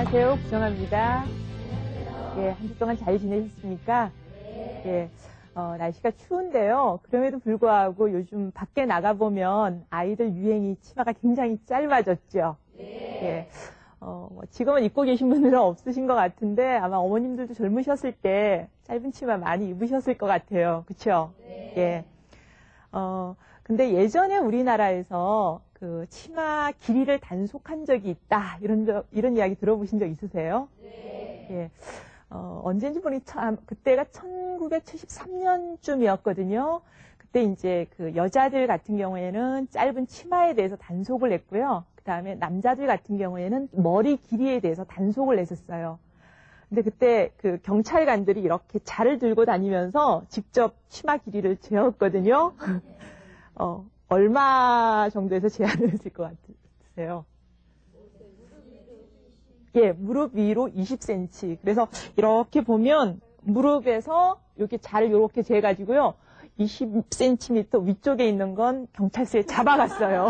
안녕하세요. 구정아입니다. 예, 한 주 동안 잘 지내셨습니까? 예, 날씨가 추운데요. 그럼에도 불구하고 요즘 밖에 나가보면 아이들 유행이 치마가 굉장히 짧아졌죠. 예, 지금은 입고 계신 분들은 없으신 것 같은데 아마 어머님들도 젊으셨을 때 짧은 치마 많이 입으셨을 것 같아요. 그쵸? 예. 근데 예전에 우리나라에서 그 치마 길이를 단속한 적이 있다. 이런 이야기 들어보신 적 있으세요? 예. 언제인지 모르겠지만 그때가 1973년쯤이었거든요. 그때 이제 그 여자들 같은 경우에는 짧은 치마에 대해서 단속을 냈고요. 그 다음에 남자들 같은 경우에는 머리 길이에 대해서 단속을 냈었어요. 근데 그때 그 경찰관들이 이렇게 자를 들고 다니면서 직접 치마 길이를 재었거든요. 얼마 정도에서 제한을 했을 것 같으세요? 예, 무릎 위로 20cm. 그래서 이렇게 보면 무릎에서 이렇게 자를 이렇게 재가지고요. 20cm 위쪽에 있는 건 경찰서에 잡아갔어요.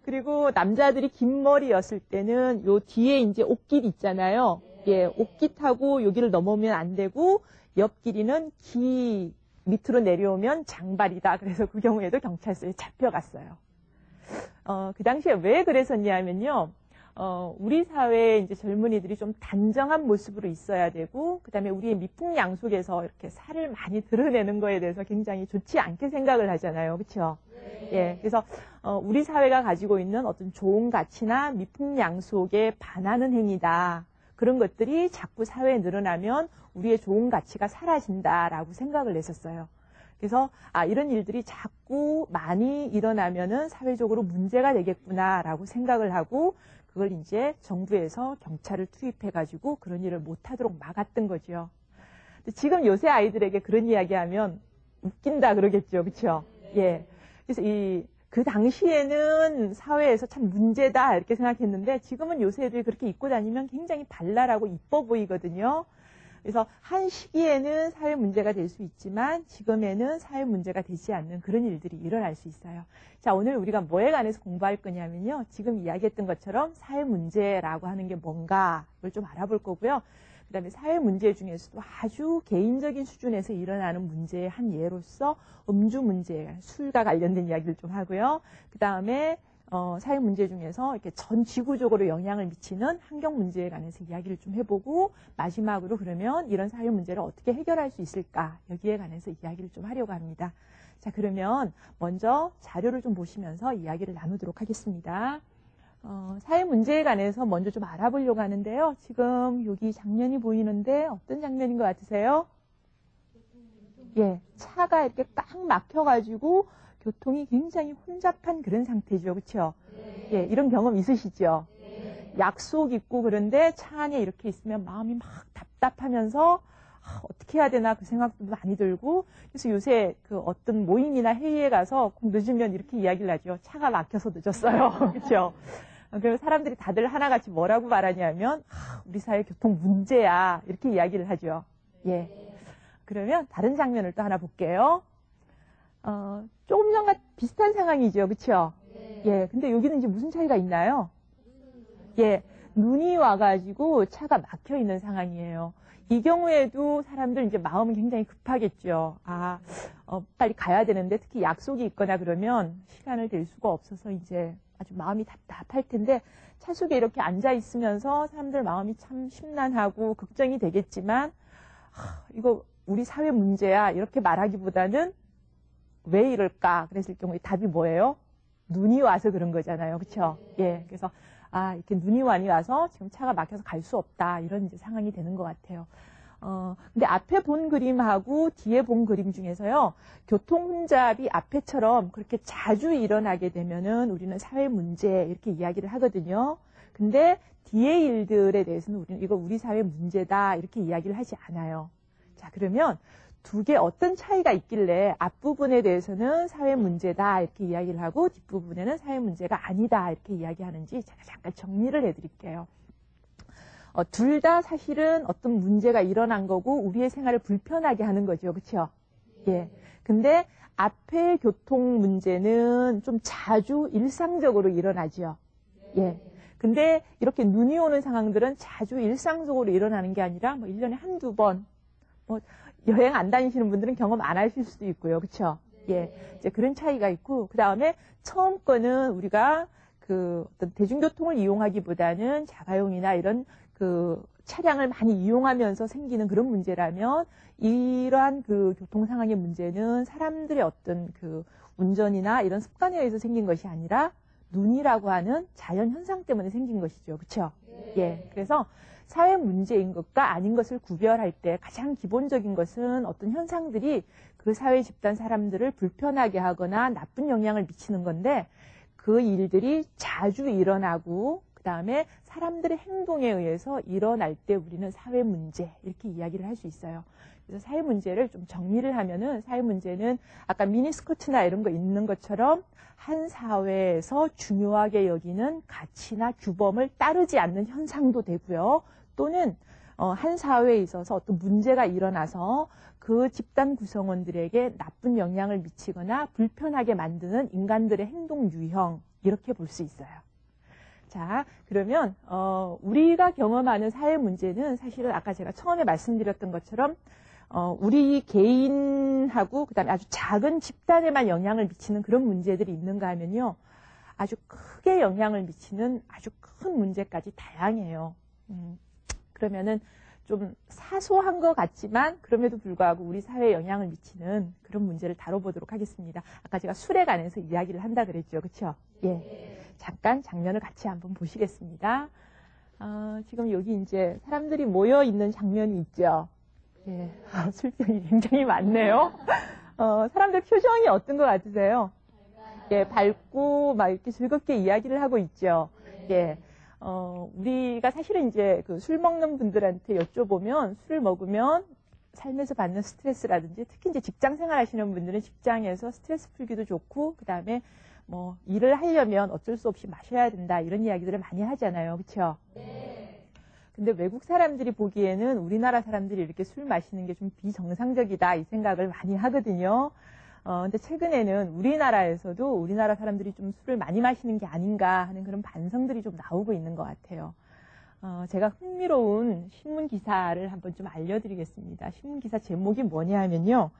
그리고 남자들이 긴 머리였을 때는 요 뒤에 이제 옷깃 있잖아요. 예, 옷깃하고 여기를 넘으면 안 되고 옆 길이는 밑으로 내려오면 장발이다. 그래서 그 경우에도 경찰서에 잡혀갔어요. 그 당시에 왜 그랬었냐면요. 우리 사회에 이제 젊은이들이 좀 단정한 모습으로 있어야 되고, 그 다음에 우리의 미풍양속에서 이렇게 살을 많이 드러내는 거에 대해서 굉장히 좋지 않게 생각을 하잖아요. 그렇죠? 예. 그래서, 우리 사회가 가지고 있는 어떤 좋은 가치나 미풍양속에 반하는 행위다. 그런 것들이 자꾸 사회에 늘어나면 우리의 좋은 가치가 사라진다라고 생각을 했었어요. 그래서 이런 일들이 자꾸 많이 일어나면은 사회적으로 문제가 되겠구나라고 생각을 하고 그걸 이제 정부에서 경찰을 투입해가지고 그런 일을 못하도록 막았던 거죠. 근데 지금 요새 아이들에게 그런 이야기하면 웃긴다 그러겠죠, 그렇죠? 예. 그래서 그 당시에는 사회에서 참 문제다 이렇게 생각했는데 지금은 요새 애들이 그렇게 입고 다니면 굉장히 발랄하고 이뻐 보이거든요. 그래서 한 시기에는 사회 문제가 될 수 있지만 지금에는 사회 문제가 되지 않는 그런 일들이 일어날 수 있어요. 자, 오늘 우리가 뭐에 관해서 공부할 거냐면요. 지금 이야기했던 것처럼 사회 문제라고 하는 게 뭔가 이걸 좀 알아볼 거고요. 그 다음에 사회 문제 중에서도 아주 개인적인 수준에서 일어나는 문제의 한 예로서 음주 문제, 술과 관련된 이야기를 좀 하고요. 그 다음에 사회 문제 중에서 이렇게 전 지구적으로 영향을 미치는 환경 문제에 관해서 이야기를 좀 해보고 마지막으로 그러면 이런 사회 문제를 어떻게 해결할 수 있을까 여기에 관해서 이야기를 좀 하려고 합니다. 자, 그러면 먼저 자료를 좀 보시면서 이야기를 나누도록 하겠습니다. 사회 문제에 관해서 먼저 좀 알아보려고 하는데요. 지금 여기 장면이 보이는데 어떤 장면인 것 같으세요? 예, 차가 이렇게 꽉 막혀가지고 교통이 굉장히 혼잡한 그런 상태죠. 그렇죠? 예, 이런 경험 있으시죠? 약속 있고 그런데 차 안에 이렇게 있으면 마음이 막 답답하면서 어떻게 해야 되나 그 생각도 많이 들고 그래서 요새 그 어떤 모임이나 회의에 가서 꼭 늦으면 이렇게 이야기를 하죠. 차가 막혀서 늦었어요. 그렇죠? 그래서 사람들이 다들 하나같이 뭐라고 말하냐면 우리 사회 교통 문제야 이렇게 이야기를 하죠. 예. 그러면 다른 장면을 또 하나 볼게요. 조금 전과 비슷한 상황이죠. 그렇죠? 예. 근데 여기는 이제 무슨 차이가 있나요? 예. 눈이 와가지고 차가 막혀 있는 상황이에요. 이 경우에도 사람들 이제 마음은 굉장히 급하겠죠. 빨리 가야 되는데 특히 약속이 있거나 그러면 시간을 댈 수가 없어서 이제 아주 마음이 답답할 텐데 차 속에 이렇게 앉아 있으면서 사람들 마음이 참 심란하고 걱정이 되겠지만 이거 우리 사회 문제야 이렇게 말하기보다는 왜 이럴까 그랬을 경우에 답이 뭐예요? 눈이 와서 그런 거잖아요. 그렇죠? 예. 그래서 이렇게 눈이 많이 와서 지금 차가 막혀서 갈 수 없다 이런 이제 상황이 되는 것 같아요. 근데 앞에 본 그림하고 뒤에 본 그림 중에서요. 교통 혼잡이 앞에처럼 그렇게 자주 일어나게 되면은 우리는 사회 문제 이렇게 이야기를 하거든요. 근데 뒤에 일들에 대해서는 우리는 이거 우리 사회 문제다 이렇게 이야기를 하지 않아요. 자, 그러면 두 개 어떤 차이가 있길래 앞부분에 대해서는 사회 문제다 이렇게 이야기를 하고 뒷부분에는 사회 문제가 아니다 이렇게 이야기하는지 제가 잠깐 정리를 해드릴게요. 둘 다 사실은 어떤 문제가 일어난 거고 우리의 생활을 불편하게 하는 거죠. 그렇죠? 예. 근데 앞에 교통 문제는 좀 자주 일상적으로 일어나죠. 예. 근데 이렇게 눈이 오는 상황들은 자주 일상적으로 일어나는 게 아니라 뭐 1년에 한두 번, 뭐 여행 안 다니시는 분들은 경험 안 하실 수도 있고요. 그렇죠? 예. 이제 그런 차이가 있고, 그다음에 처음 거는 우리가 그 어떤 대중교통을 이용하기보다는 자가용이나 이런 그 차량을 많이 이용하면서 생기는 그런 문제라면, 이러한 그 교통 상황의 문제는 사람들의 어떤 그 운전이나 이런 습관에 의해서 생긴 것이 아니라 눈이라고 하는 자연 현상 때문에 생긴 것이죠. 그렇죠? 예. 그래서 사회 문제인 것과 아닌 것을 구별할 때 가장 기본적인 것은 어떤 현상들이 그 사회 집단 사람들을 불편하게 하거나 나쁜 영향을 미치는 건데, 그 일들이 자주 일어나고 그다음에 사람들의 행동에 의해서 일어날 때 우리는 사회 문제 이렇게 이야기를 할 수 있어요. 그래서 사회 문제를 좀 정리를 하면은, 사회 문제는 아까 미니스커트나 이런 거 있는 것처럼 한 사회에서 중요하게 여기는 가치나 규범을 따르지 않는 현상도 되고요. 또는 한 사회에 있어서 어떤 문제가 일어나서 그 집단 구성원들에게 나쁜 영향을 미치거나 불편하게 만드는 인간들의 행동 유형, 이렇게 볼 수 있어요. 자, 그러면 우리가 경험하는 사회 문제는 사실은 아까 제가 처음에 말씀드렸던 것처럼 우리 개인하고 그다음에 아주 작은 집단에만 영향을 미치는 그런 문제들이 있는가 하면요, 아주 크게 영향을 미치는 아주 큰 문제까지 다양해요. 그러면은 좀 사소한 것 같지만 그럼에도 불구하고 우리 사회에 영향을 미치는 그런 문제를 다뤄보도록 하겠습니다. 아까 제가 술에 관해서 이야기를 한다 그랬죠. 그렇죠? 예. 잠깐 장면을 같이 한번 보시겠습니다. 지금 여기 이제 사람들이 모여 있는 장면이 있죠. 예. 술병이 굉장히 많네요. 사람들 표정이 어떤 것 같으세요? 예, 밝고 막 이렇게 즐겁게 이야기를 하고 있죠. 예. 우리가 사실은 이제 그 술 먹는 분들한테 여쭤보면, 술을 먹으면 삶에서 받는 스트레스라든지, 특히 이제 직장 생활 하시는 분들은 직장에서 스트레스 풀기도 좋고, 그 다음에 뭐 일을 하려면 어쩔 수 없이 마셔야 된다, 이런 이야기들을 많이 하잖아요. 그렇죠? 네. 근데 외국 사람들이 보기에는 우리나라 사람들이 이렇게 술 마시는 게 좀 비정상적이다, 이 생각을 많이 하거든요. 근데 최근에는 우리나라에서도 우리나라 사람들이 좀 술을 많이 마시는 게 아닌가 하는 그런 반성들이 좀 나오고 있는 것 같아요. 제가 흥미로운 신문 기사를 한번 좀 알려드리겠습니다. 신문 기사 제목이 뭐냐 하면요,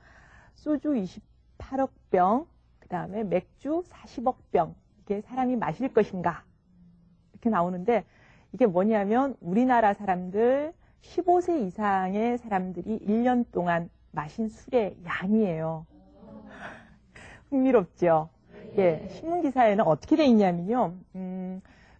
소주 28억 병, 그 다음에 맥주 40억 병, 이게 사람이 마실 것인가, 이렇게 나오는데, 이게 뭐냐면 우리나라 사람들 15세 이상의 사람들이 1년 동안 마신 술의 양이에요. 흥미롭죠? 예, 신문 기사에는 어떻게 돼 있냐면요,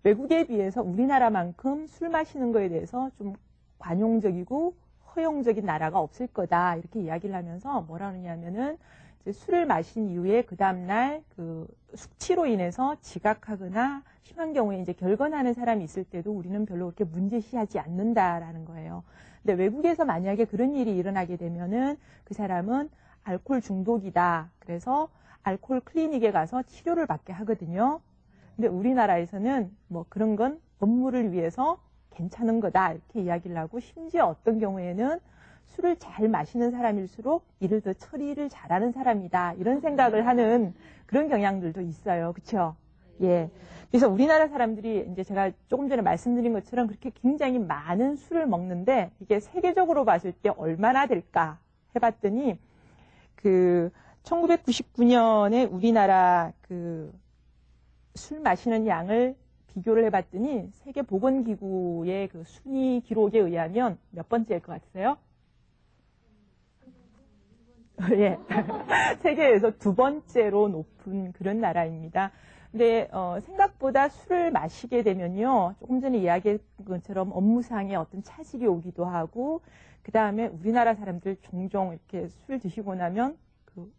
외국에 비해서 우리나라만큼 술 마시는 거에 대해서 좀 관용적이고 허용적인 나라가 없을 거다, 이렇게 이야기를 하면서 뭐라 그러냐면은, 이제 술을 마신 이후에 그 다음날 그 숙취로 인해서 지각하거나 심한 경우에 이제 결건하는 사람이 있을 때도 우리는 별로 그렇게 문제시하지 않는다라는 거예요. 근데 외국에서 만약에 그런 일이 일어나게 되면은 그 사람은 알코올 중독이다, 그래서 알코올 클리닉에 가서 치료를 받게 하거든요. 근데 우리나라에서는 뭐 그런 건 업무를 위해서 괜찮은 거다, 이렇게 이야기를 하고, 심지어 어떤 경우에는 술을 잘 마시는 사람일수록 일을 더 처리를 잘하는 사람이다, 이런 생각을 하는 그런 경향들도 있어요. 그렇죠? 예. 그래서 우리나라 사람들이 이제 제가 조금 전에 말씀드린 것처럼 그렇게 굉장히 많은 술을 먹는데, 이게 세계적으로 봤을 때 얼마나 될까 해봤더니, 1999년에 우리나라 술 마시는 양을 비교를 해봤더니, 세계보건기구의 그 순위 기록에 의하면 몇 번째일 것 같으세요? 예. 세계에서 두 번째로 높은 그런 나라입니다. 근데 생각보다 술을 마시게 되면요, 조금 전에 이야기한 것처럼 업무상의 어떤 차질이 오기도 하고, 그 다음에 우리나라 사람들 종종 이렇게 술 드시고 나면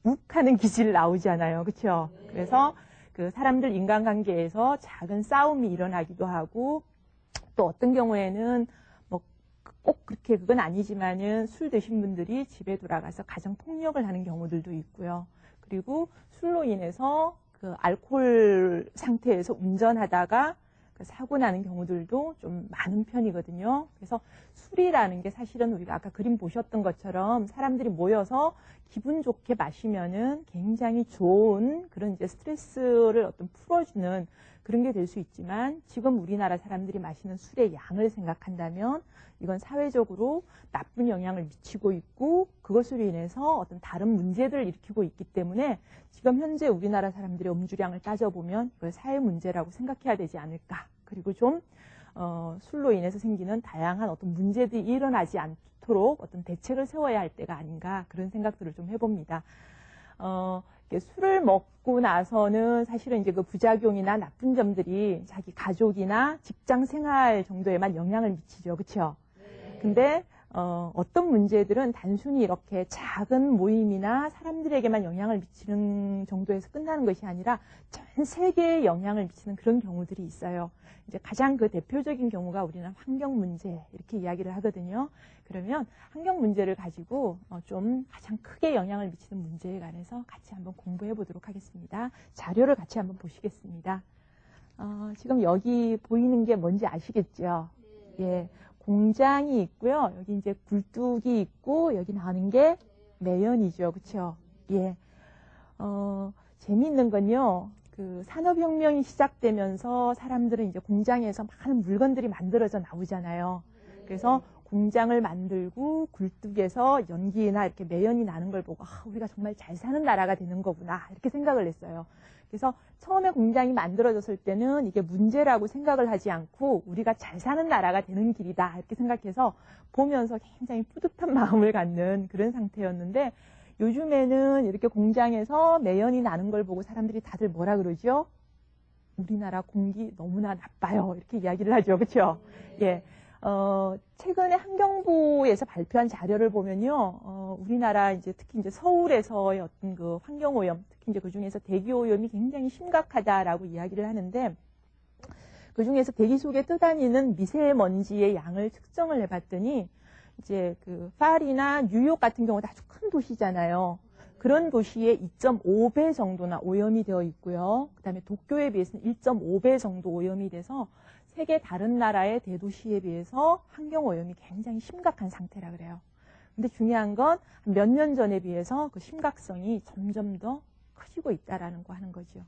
욱하는 기질 나오잖아요. 그렇죠? 그래서 그 사람들 인간관계에서 작은 싸움이 일어나기도 하고, 또 어떤 경우에는 뭐 꼭 그렇게 그건 아니지만은 술 드신 분들이 집에 돌아가서 가정 폭력을 하는 경우들도 있고요. 그리고 술로 인해서 그 알코올 상태에서 운전하다가 그 사고 나는 경우들도 좀 많은 편이거든요. 그래서 술이라는 게 사실은 우리가 아까 그림 보셨던 것처럼 사람들이 모여서 기분 좋게 마시면은 굉장히 좋은 그런 이제 스트레스를 어떤 풀어주는 그런 게 될 수 있지만 지금 우리나라 사람들이 마시는 술의 양을 생각한다면 이건 사회적으로 나쁜 영향을 미치고 있고 그것으로 인해서 어떤 다른 문제들을 일으키고 있기 때문에 지금 현재 우리나라 사람들의 음주량을 따져보면 이걸 사회 문제라고 생각해야 되지 않을까. 그리고 좀 술로 인해서 생기는 다양한 어떤 문제들이 일어나지 않도록 어떤 대책을 세워야 할 때가 아닌가 그런 생각들을 좀 해봅니다. 술을 먹고 나서는 사실은 이제 그 부작용이나 나쁜 점들이 자기 가족이나 직장 생활 정도에만 영향을 미치죠. 그렇죠? 근데 어떤 문제들은 단순히 이렇게 작은 모임이나 사람들에게만 영향을 미치는 정도에서 끝나는 것이 아니라 전 세계에 영향을 미치는 그런 경우들이 있어요. 이제 가장 그 대표적인 경우가 우리는 환경 문제 이렇게 이야기를 하거든요. 그러면 환경 문제를 가지고 좀 가장 크게 영향을 미치는 문제에 관해서 같이 한번 공부해 보도록 하겠습니다. 자료를 같이 한번 보시겠습니다. 지금 여기 보이는 게 뭔지 아시겠죠? 예. 공장이 있고요. 여기 이제 굴뚝이 있고 여기 나오는 게 매연이죠. 그렇죠? 예. 재미있는 건요. 그 산업혁명이 시작되면서 사람들은 이제 공장에서 많은 물건들이 만들어져 나오잖아요. 그래서 공장을 만들고 굴뚝에서 연기나 이렇게 매연이 나는 걸 보고 우리가 정말 잘 사는 나라가 되는 거구나 이렇게 생각을 했어요. 그래서 처음에 공장이 만들어졌을 때는 이게 문제라고 생각을 하지 않고 우리가 잘 사는 나라가 되는 길이다 이렇게 생각해서 보면서 굉장히 뿌듯한 마음을 갖는 그런 상태였는데 요즘에는 이렇게 공장에서 매연이 나는 걸 보고 사람들이 다들 뭐라 그러죠? 우리나라 공기 너무나 나빠요. 이렇게 이야기를 하죠. 그렇죠? 예. 최근에 환경부에서 발표한 자료를 보면요. 우리나라 이제 특히 이제 서울에서의 어떤 그 환경오염, 특히 이제 그 중에서 대기오염이 굉장히 심각하다라고 이야기를 하는데 그 중에서 대기 속에 떠다니는 미세먼지의 양을 측정을 해봤더니 이제 그 파리나 뉴욕 같은 경우도 아주 큰 도시잖아요. 그런 도시의 2.5배 정도나 오염이 되어 있고요. 그 다음에 도쿄에 비해서는 1.5배 정도 오염이 돼서 세계 다른 나라의 대도시에 비해서 환경오염이 굉장히 심각한 상태라 그래요. 근데 중요한 건 몇 년 전에 비해서 그 심각성이 점점 더 커지고 있다라는 거 하는 거죠.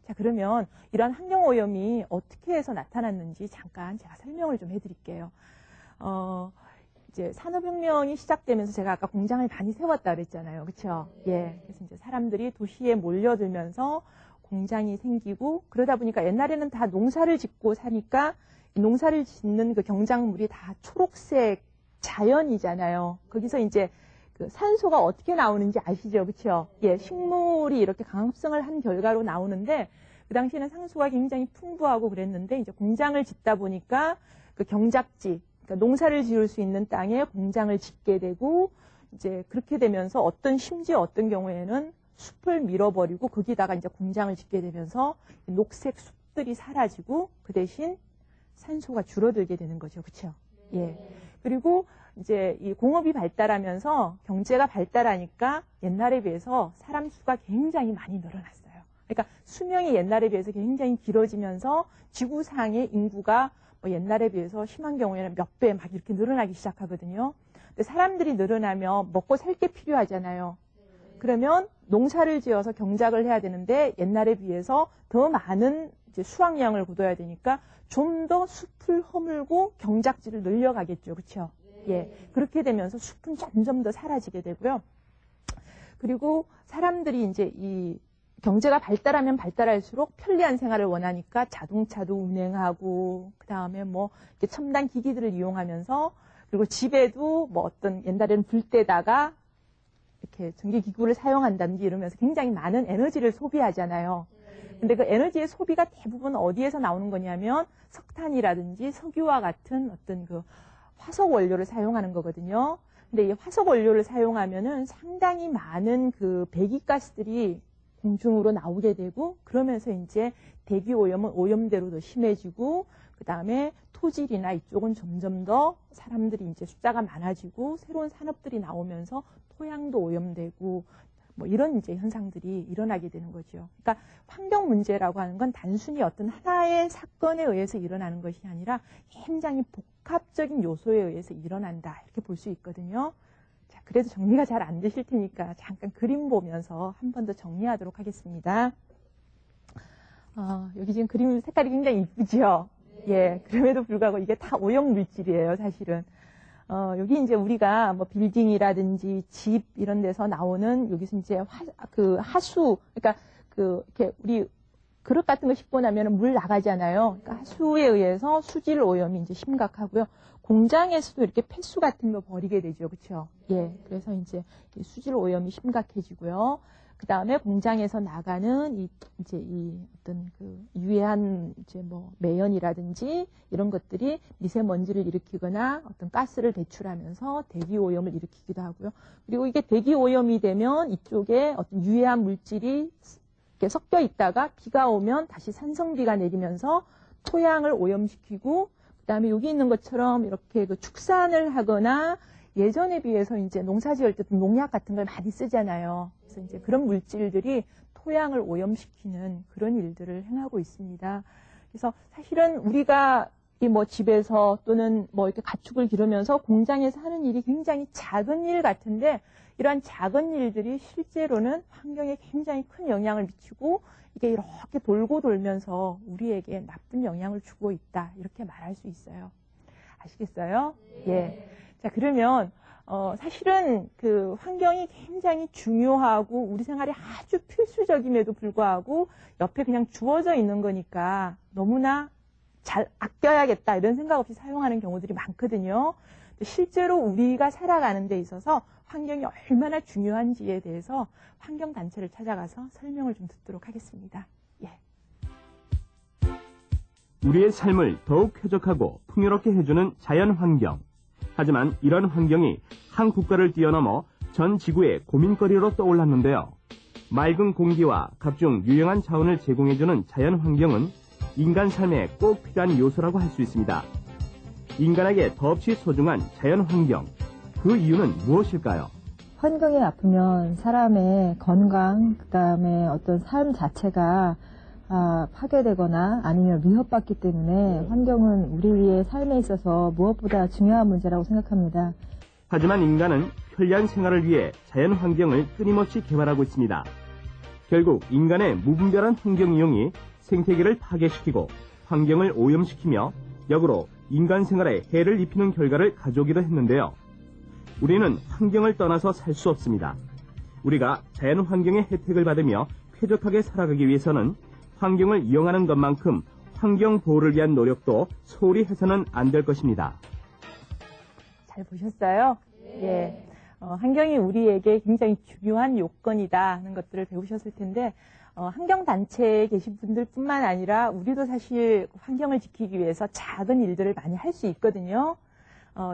자, 그러면 이런 환경오염이 어떻게 해서 나타났는지 잠깐 제가 설명을 좀 해드릴게요. 이제 산업혁명이 시작되면서 제가 아까 공장을 많이 세웠다 그랬잖아요. 그렇죠? 예. 그래서 이제 사람들이 도시에 몰려들면서 공장이 생기고 그러다 보니까 옛날에는 다 농사를 짓고 사니까 농사를 짓는 그 경작물이 다 초록색 자연이잖아요. 거기서 이제 그 산소가 어떻게 나오는지 아시죠? 그렇죠? 예. 식물이 이렇게 강합성을 한 결과로 나오는데 그 당시에는 산소가 굉장히 풍부하고 그랬는데 이제 공장을 짓다 보니까 그 경작지 그러니까 농사를 지을 수 있는 땅에 공장을 짓게 되고 이제 그렇게 되면서 심지어 어떤 경우에는 숲을 밀어버리고 거기다가 이제 공장을 짓게 되면서 녹색 숲들이 사라지고 그 대신 산소가 줄어들게 되는 거죠. 그렇죠? 예. 그리고 이제 이 공업이 발달하면서 경제가 발달하니까 옛날에 비해서 사람 수가 굉장히 많이 늘어났어요. 그러니까 수명이 옛날에 비해서 굉장히 길어지면서 지구상의 인구가 뭐 옛날에 비해서 심한 경우에는 몇 배 막 이렇게 늘어나기 시작하거든요. 근데 사람들이 늘어나면 먹고 살 게 필요하잖아요. 그러면 농사를 지어서 경작을 해야 되는데 옛날에 비해서 더 많은 이제 수확량을 거둬야 되니까 좀 더 숲을 허물고 경작지를 늘려가겠죠. 그렇죠? 예. 그렇게 되면서 숲은 점점 더 사라지게 되고요. 그리고 사람들이 이제 이 경제가 발달하면 발달할수록 편리한 생활을 원하니까 자동차도 운행하고 그다음에 뭐 이렇게 첨단 기기들을 이용하면서 그리고 집에도 뭐 어떤 옛날에는 불 때다가 이렇게 전기기구를 사용한다든지 이러면서 굉장히 많은 에너지를 소비하잖아요. 근데 그 에너지의 소비가 대부분 어디에서 나오는 거냐면 석탄이라든지 석유와 같은 어떤 그 화석 원료를 사용하는 거거든요. 근데 이 화석 원료를 사용하면은 상당히 많은 그 배기가스들이 공중으로 나오게 되고 그러면서 이제 대기 오염은 오염대로 더 심해지고 그 다음에 토질이나 이쪽은 점점 더 사람들이 이제 숫자가 많아지고 새로운 산업들이 나오면서 토양도 오염되고 뭐 이런 이제 현상들이 일어나게 되는 거죠. 그러니까 환경 문제라고 하는 건 단순히 어떤 하나의 사건에 의해서 일어나는 것이 아니라 굉장히 복합적인 요소에 의해서 일어난다 이렇게 볼 수 있거든요. 자, 그래도 정리가 잘 안 되실 테니까 잠깐 그림 보면서 한 번 더 정리하도록 하겠습니다. 여기 지금 그림 색깔이 굉장히 이쁘죠? 예, 그럼에도 불구하고 이게 다 오염 물질이에요, 사실은. 여기 이제 우리가 뭐 빌딩이라든지 집 이런 데서 나오는 여기서 이제 하수, 그러니까 이렇게 우리 그릇 같은 거 씻고 나면 물 나가잖아요. 그러니까 하수에 의해서 수질 오염이 이제 심각하고요. 공장에서도 이렇게 폐수 같은 거 버리게 되죠. 그렇죠? 예. 그래서 이제 수질 오염이 심각해지고요. 그 다음에 공장에서 나가는 이제 어떤 유해한 이제 뭐 매연이라든지 이런 것들이 미세먼지를 일으키거나 어떤 가스를 배출하면서 대기 오염을 일으키기도 하고요. 그리고 이게 대기 오염이 되면 이쪽에 어떤 유해한 물질이 이렇게 섞여 있다가 비가 오면 다시 산성비가 내리면서 토양을 오염시키고 그다음에 여기 있는 것처럼 이렇게 축산을 하거나 예전에 비해서 이제 농사 지을 때 농약 같은 걸 많이 쓰잖아요. 그래서 이제 그런 물질들이 토양을 오염시키는 그런 일들을 행하고 있습니다. 그래서 사실은 우리가 이 뭐 집에서 또는 뭐 이렇게 가축을 기르면서 공장에서 하는 일이 굉장히 작은 일 같은데 이러한 작은 일들이 실제로는 환경에 굉장히 큰 영향을 미치고 이게 이렇게 돌고 돌면서 우리에게 나쁜 영향을 주고 있다. 이렇게 말할 수 있어요. 아시겠어요? 예. 자, 그러면, 사실은 환경이 굉장히 중요하고 우리 생활에 아주 필수적임에도 불구하고 옆에 그냥 주어져 있는 거니까 너무나 잘 아껴야겠다 이런 생각 없이 사용하는 경우들이 많거든요. 실제로 우리가 살아가는 데 있어서 환경이 얼마나 중요한지에 대해서 환경단체를 찾아가서 설명을 좀 듣도록 하겠습니다. 예. 우리의 삶을 더욱 쾌적하고 풍요롭게 해주는 자연환경. 하지만 이런 환경이 한 국가를 뛰어넘어 전 지구의 고민거리로 떠올랐는데요. 맑은 공기와 각종 유용한 자원을 제공해주는 자연환경은 인간 삶에 꼭 필요한 요소라고 할 수 있습니다. 인간에게 더없이 소중한 자연환경, 그 이유는 무엇일까요? 환경이 나쁘면 사람의 건강, 그 다음에 어떤 삶 자체가 파괴되거나 아니면 위협받기 때문에 환경은 우리의 삶에 있어서 무엇보다 중요한 문제라고 생각합니다. 하지만 인간은 편리한 생활을 위해 자연환경을 끊임없이 개발하고 있습니다. 결국 인간의 무분별한 환경 이용이 생태계를 파괴시키고 환경을 오염시키며 역으로 인간 생활에 해를 입히는 결과를 가져오기도 했는데요. 우리는 환경을 떠나서 살 수 없습니다. 우리가 자연환경의 혜택을 받으며 쾌적하게 살아가기 위해서는 환경을 이용하는 것만큼 환경 보호를 위한 노력도 소홀히 해서는 안 될 것입니다. 잘 보셨어요? 예. 환경이 우리에게 굉장히 중요한 요건이다 하는 것들을 배우셨을 텐데 환경단체에 계신 분들뿐만 아니라 우리도 사실 환경을 지키기 위해서 작은 일들을 많이 할 수 있거든요.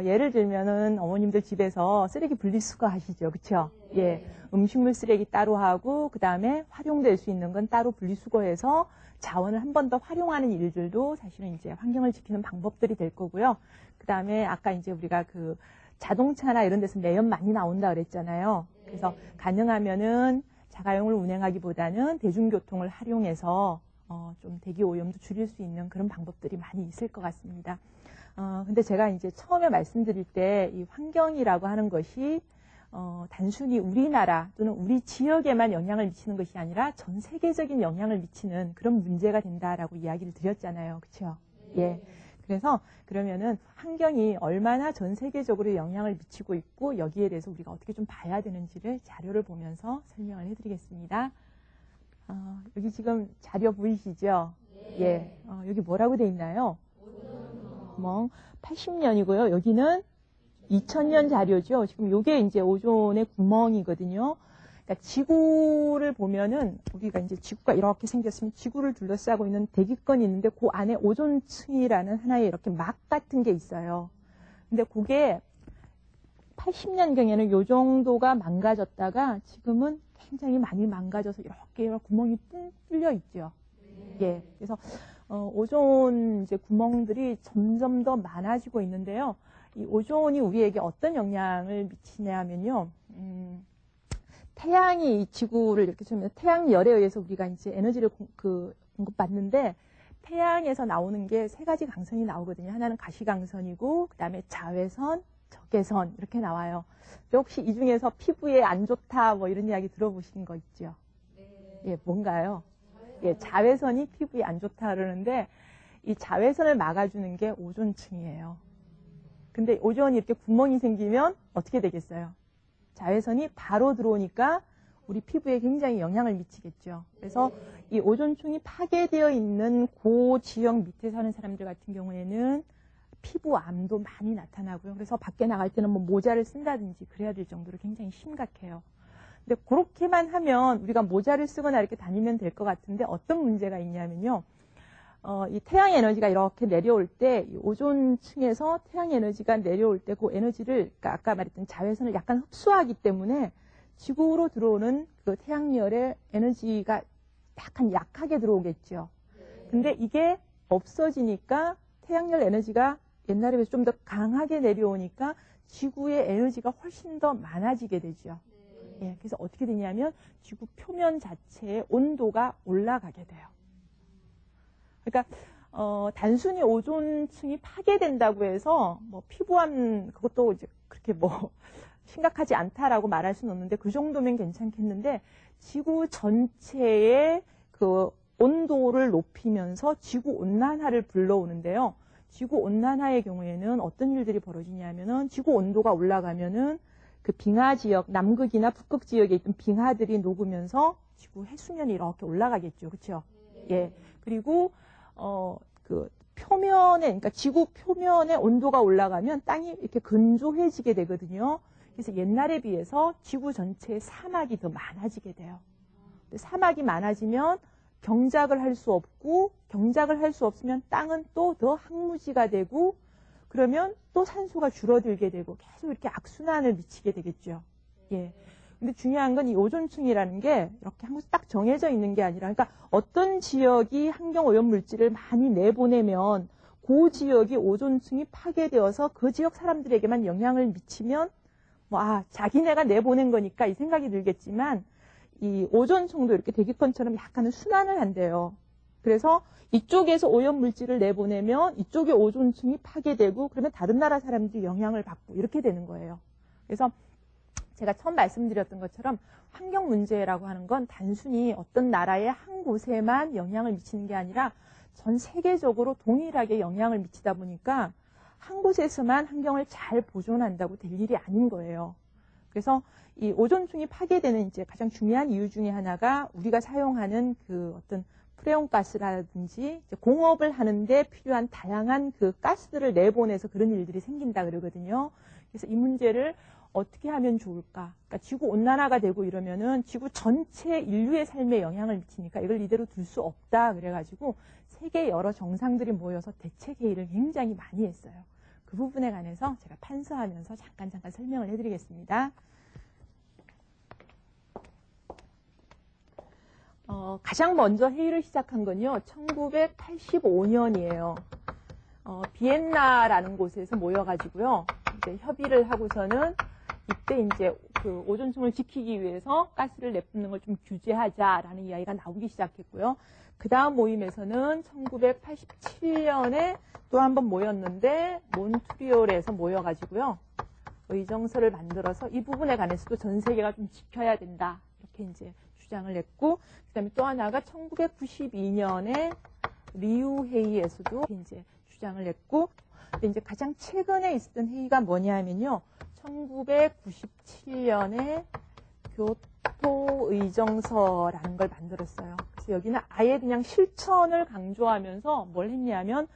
예를 들면은 어머님들 집에서 쓰레기 분리수거 하시죠. 그렇죠? 예. 음식물 쓰레기 따로 하고 그다음에 활용될 수 있는 건 따로 분리수거해서 자원을 한 번 더 활용하는 일들도 사실은 이제 환경을 지키는 방법들이 될 거고요. 그다음에 아까 이제 우리가 자동차나 이런 데서 매연 많이 나온다 그랬잖아요. 그래서 가능하면은 자가용을 운행하기보다는 대중교통을 활용해서 좀 대기 오염도 줄일 수 있는 그런 방법들이 많이 있을 것 같습니다. 근데 제가 이제 처음에 말씀드릴 때 이 환경이라고 하는 것이 단순히 우리나라 또는 우리 지역에만 영향을 미치는 것이 아니라 전 세계적인 영향을 미치는 그런 문제가 된다라고 이야기를 드렸잖아요. 그렇죠? 예. 그래서 그러면은 환경이 얼마나 전 세계적으로 영향을 미치고 있고 여기에 대해서 우리가 어떻게 좀 봐야 되는지를 자료를 보면서 설명을 해드리겠습니다. 여기 지금 자료 보이시죠? 예. 여기 뭐라고 돼 있나요? 80년이고요. 여기는 2000년 자료죠. 지금 요게 이제 오존의 구멍이거든요. 그러니까 지구를 보면은 우리가 이제 지구가 이렇게 생겼으면 지구를 둘러싸고 있는 대기권이 있는데 그 안에 오존층이라는 하나의 이렇게 막 같은 게 있어요. 근데 그게 80년경에는 요 정도가 망가졌다가 지금은 굉장히 많이 망가져서 이렇게 구멍이 뻥 뚫려 있죠. 예. 그래서 오존 이제 구멍들이 점점 더 많아지고 있는데요. 이 오존이 우리에게 어떤 영향을 미치냐면요. 태양이 이 지구를 이렇게 쏘면 태양열에 의해서 우리가 이제 에너지를 공급받는데 태양에서 나오는 게 세 가지 강선이 나오거든요. 하나는 가시강선이고 그다음에 자외선, 적외선 이렇게 나와요. 혹시 이 중에서 피부에 안 좋다 뭐 이런 이야기 들어보신 거 있죠? 예, 뭔가요? 예, 자외선이 피부에 안 좋다 그러는데 이 자외선을 막아주는 게 오존층이에요. 근데 오존이 이렇게 구멍이 생기면 어떻게 되겠어요? 자외선이 바로 들어오니까 우리 피부에 굉장히 영향을 미치겠죠. 그래서 이 오존층이 파괴되어 있는 고지역 밑에 사는 사람들 같은 경우에는 피부암도 많이 나타나고요. 그래서 밖에 나갈 때는 뭐 모자를 쓴다든지 그래야 될 정도로 굉장히 심각해요. 근데 그렇게만 하면 우리가 모자를 쓰거나 이렇게 다니면 될 것 같은데 어떤 문제가 있냐면요. 이 태양 에너지가 이렇게 내려올 때, 이 오존층에서 태양 에너지가 내려올 때 그 에너지를, 그러니까 아까 말했던 자외선을 약간 흡수하기 때문에 지구로 들어오는 그 태양열의 에너지가 약하게 들어오겠죠. 근데 이게 없어지니까 태양열 에너지가 옛날에 비해서 좀 더 강하게 내려오니까 지구의 에너지가 훨씬 더 많아지게 되죠. 예, 그래서 어떻게 되냐면 지구 표면 자체의 온도가 올라가게 돼요. 그러니까 단순히 오존층이 파괴된다고 해서 뭐 피부암 그것도 이제 그렇게 뭐 심각하지 않다라고 말할 수는 없는데 그 정도면 괜찮겠는데 지구 전체의 그 온도를 높이면서 지구 온난화를 불러오는데요. 지구 온난화의 경우에는 어떤 일들이 벌어지냐면은 지구 온도가 올라가면은 그 빙하 지역, 남극이나 북극 지역에 있던 빙하들이 녹으면서 지구 해수면이 이렇게 올라가겠죠. 그렇죠? 예. 그리고 그 표면에, 그러니까 지구 표면의 온도가 올라가면 땅이 이렇게 건조해지게 되거든요. 그래서 옛날에 비해서 지구 전체에 사막이 더 많아지게 돼요. 사막이 많아지면 경작을 할 수 없고, 경작을 할 수 없으면 땅은 또 더 황무지가 되고, 그러면 또 산소가 줄어들게 되고, 계속 이렇게 악순환을 미치게 되겠죠. 예. 근데 중요한 건 이 오존층이라는 게 이렇게 항상 딱 정해져 있는 게 아니라, 그러니까 어떤 지역이 환경 오염 물질을 많이 내보내면 그 지역이 오존층이 파괴되어서 그 지역 사람들에게만 영향을 미치면 자기네가 내보낸 거니까 이 생각이 들겠지만 이 오존층도 이렇게 대기권처럼 약간은 순환을 한대요. 그래서 이쪽에서 오염 물질을 내보내면 이쪽의 오존층이 파괴되고 그러면 다른 나라 사람들이 영향을 받고 이렇게 되는 거예요. 그래서 제가 처음 말씀드렸던 것처럼 환경 문제라고 하는 건 단순히 어떤 나라의 한 곳에만 영향을 미치는 게 아니라 전 세계적으로 동일하게 영향을 미치다 보니까 한 곳에서만 환경을 잘 보존한다고 될 일이 아닌 거예요. 그래서 이 오존층이 파괴되는 이제 가장 중요한 이유 중에 하나가 우리가 사용하는 그 어떤 프레온 가스라든지 이제 공업을 하는데 필요한 다양한 그 가스들을 내보내서 그런 일들이 생긴다 그러거든요. 그래서 이 문제를 어떻게 하면 좋을까? 그러니까 지구 온난화가 되고 이러면은 지구 전체 인류의 삶에 영향을 미치니까 이걸 이대로 둘 수 없다 그래가지고 세계 여러 정상들이 모여서 대책 회의를 굉장히 많이 했어요. 그 부분에 관해서 제가 판서하면서 잠깐 설명을 해드리겠습니다. 가장 먼저 회의를 시작한 건요, 1985년이에요. 비엔나라는 곳에서 모여가지고요, 이제 협의를 하고서는 이때 이제 그 오존층을 지키기 위해서 가스를 내뿜는 걸 좀 규제하자라는 이야기가 나오기 시작했고요. 그 다음 모임에서는 1987년에 또 한 번 모였는데 몬트리올에서 모여가지고요, 의정서를 만들어서 이 부분에 관해서도 전 세계가 좀 지켜야 된다 이렇게 이제 주장을 냈고, 그다음에 또 하나가 1992년에 리우 회의에서도 이제 주장을 냈고, 근데 이제 가장 최근에 있었던 회의가 뭐냐면요, 1997년에 교토 의정서라는 걸 만들었어요. 그래서 여기는 아예 그냥 실천을 강조하면서 뭘 했냐면,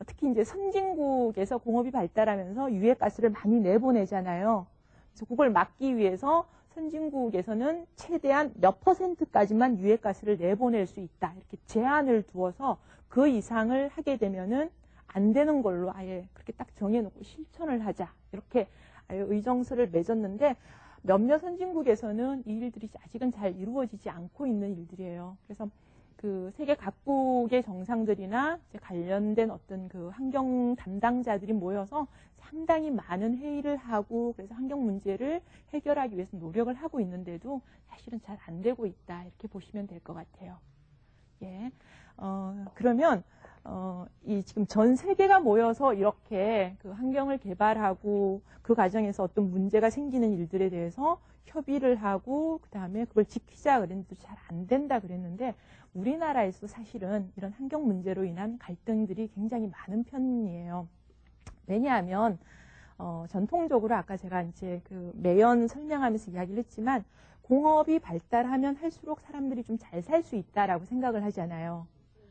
특히 이제 선진국에서 공업이 발달하면서 유해가스를 많이 내보내잖아요. 그래서 그걸 막기 위해서 선진국에서는 최대한 몇 %까지만 유해가스를 내보낼 수 있다. 이렇게 제한을 두어서 그 이상을 하게 되면은 안 되는 걸로 아예 그렇게 딱 정해놓고 실천을 하자. 이렇게 아예 의정서를 맺었는데 몇몇 선진국에서는 이 일들이 아직은 잘 이루어지지 않고 있는 일들이에요. 그래서 그 세계 각국의 정상들이나 이제 관련된 어떤 그 환경 담당자들이 모여서 상당히 많은 회의를 하고 그래서 환경 문제를 해결하기 위해서 노력을 하고 있는데도 사실은 잘 안 되고 있다. 이렇게 보시면 될 것 같아요. 예. 그러면 이 지금 전 세계가 모여서 이렇게 그 환경을 개발하고 그 과정에서 어떤 문제가 생기는 일들에 대해서 협의를 하고 그 다음에 그걸 지키자 그랬는데 잘 안 된다 그랬는데 우리나라에서 사실은 이런 환경 문제로 인한 갈등들이 굉장히 많은 편이에요. 왜냐하면 전통적으로 아까 제가 이제 그 매연 설명하면서 이야기를 했지만 공업이 발달하면 할수록 사람들이 좀 잘 살 수 있다라고 생각을 하잖아요.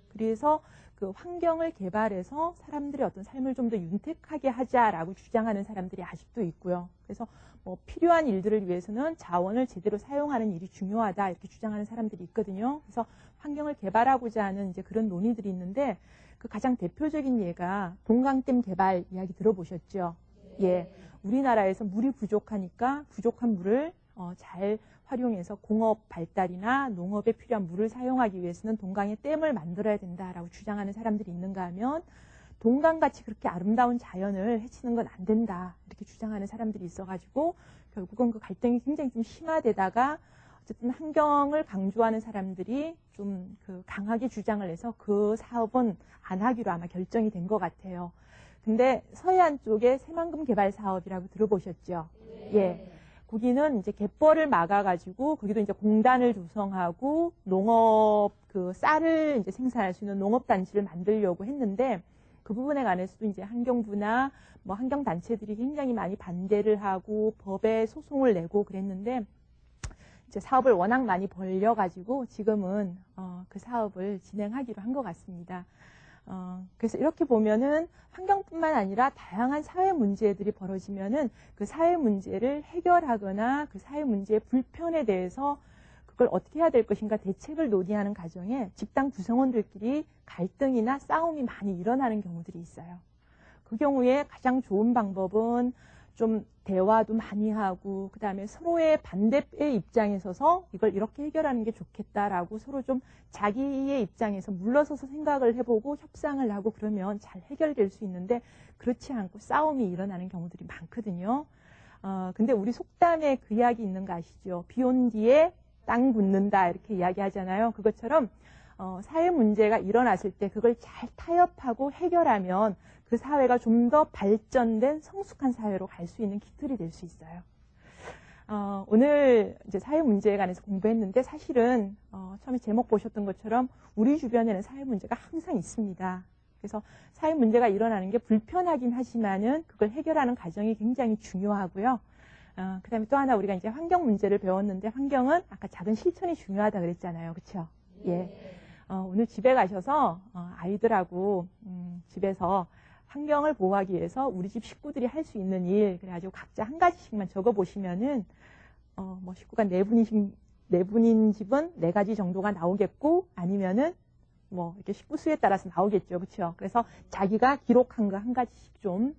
그래서 그 환경을 개발해서 사람들의 어떤 삶을 좀 더 윤택하게 하자라고 주장하는 사람들이 아직도 있고요. 그래서 뭐 필요한 일들을 위해서는 자원을 제대로 사용하는 일이 중요하다 이렇게 주장하는 사람들이 있거든요. 그래서 환경을 개발하고자 하는 이제 그런 논의들이 있는데 그 가장 대표적인 예가 동강댐 개발 이야기 들어보셨죠? 예. 우리나라에서 물이 부족하니까 부족한 물을 잘 활용해서 공업 발달이나 농업에 필요한 물을 사용하기 위해서는 동강에 댐을 만들어야 된다라고 주장하는 사람들이 있는가 하면 동강같이 그렇게 아름다운 자연을 해치는 건 안 된다 이렇게 주장하는 사람들이 있어가지고 결국은 그 갈등이 굉장히 좀 심화되다가 어쨌든 환경을 강조하는 사람들이 좀 그 강하게 주장을 해서 그 사업은 안 하기로 아마 결정이 된 것 같아요. 근데 서해안 쪽에 새만금 개발 사업이라고 들어보셨죠? 예. 거기는 이제 갯벌을 막아가지고 거기도 이제 공단을 조성하고 농업 그 쌀을 이제 생산할 수 있는 농업단지를 만들려고 했는데 그 부분에 관해서도 이제 환경부나 뭐 환경단체들이 굉장히 많이 반대를 하고 법에 소송을 내고 그랬는데 이제 사업을 워낙 많이 벌려가지고 지금은 그 사업을 진행하기로 한 것 같습니다. 그래서 이렇게 보면은 환경뿐만 아니라 다양한 사회 문제들이 벌어지면은 그 사회 문제를 해결하거나 그 사회 문제의 불편에 대해서 그걸 어떻게 해야 될 것인가 대책을 논의하는 과정에 집단 구성원들끼리 갈등이나 싸움이 많이 일어나는 경우들이 있어요. 그 경우에 가장 좋은 방법은 좀 대화도 많이 하고 그다음에 서로의 반대의 입장에 서서 이걸 이렇게 해결하는 게 좋겠다라고 서로 좀 자기의 입장에서 물러서서 생각을 해보고 협상을 하고 그러면 잘 해결될 수 있는데 그렇지 않고 싸움이 일어나는 경우들이 많거든요. 근데 우리 속담에 그 이야기 있는 거 아시죠? 비 온 뒤에 땅 굳는다 이렇게 이야기하잖아요. 그것처럼 사회 문제가 일어났을 때 그걸 잘 타협하고 해결하면 그 사회가 좀 더 발전된 성숙한 사회로 갈 수 있는 기틀이 될 수 있어요. 오늘 이제 사회 문제에 관해서 공부했는데 사실은 처음에 제목 보셨던 것처럼 우리 주변에는 사회 문제가 항상 있습니다. 그래서 사회 문제가 일어나는 게 불편하긴 하지만은 그걸 해결하는 과정이 굉장히 중요하고요. 그 다음에 또 하나 우리가 이제 환경 문제를 배웠는데 환경은 아까 작은 실천이 중요하다 그랬잖아요. 그렇죠? 예. 오늘 집에 가셔서 아이들하고 집에서 환경을 보호하기 위해서 우리 집 식구들이 할 수 있는 일 그래가지고 각자 한 가지씩만 적어보시면은 뭐 식구가 네 분인 집은 4가지 정도가 나오겠고 아니면은 뭐 이렇게 식구 수에 따라서 나오겠죠. 그렇죠? 그래서 자기가 기록한 거 한 가지씩 좀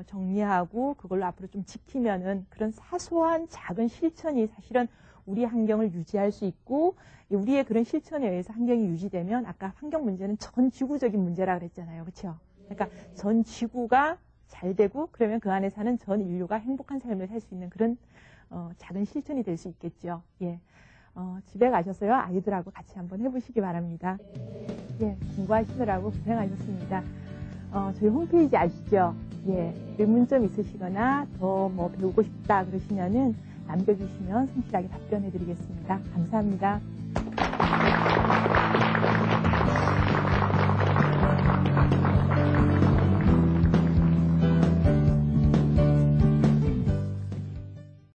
정리하고 그걸로 앞으로 좀 지키면은 그런 사소한 작은 실천이 사실은 우리 환경을 유지할 수 있고 우리의 그런 실천에 의해서 환경이 유지되면 아까 환경 문제는 전 지구적인 문제라 그랬잖아요. 그렇죠? 그러니까 전 지구가 잘 되고 그러면 그 안에 사는 전 인류가 행복한 삶을 살 수 있는 그런 작은 실천이 될 수 있겠죠. 예. 집에 가셔서요 아이들하고 같이 한번 해보시기 바랍니다. 예, 공부하시느라고 고생하셨습니다. 저희 홈페이지 아시죠? 예, 의문점 있으시거나 더 뭐 배우고 싶다 그러시면은 남겨주시면 성실하게 답변해드리겠습니다. 감사합니다.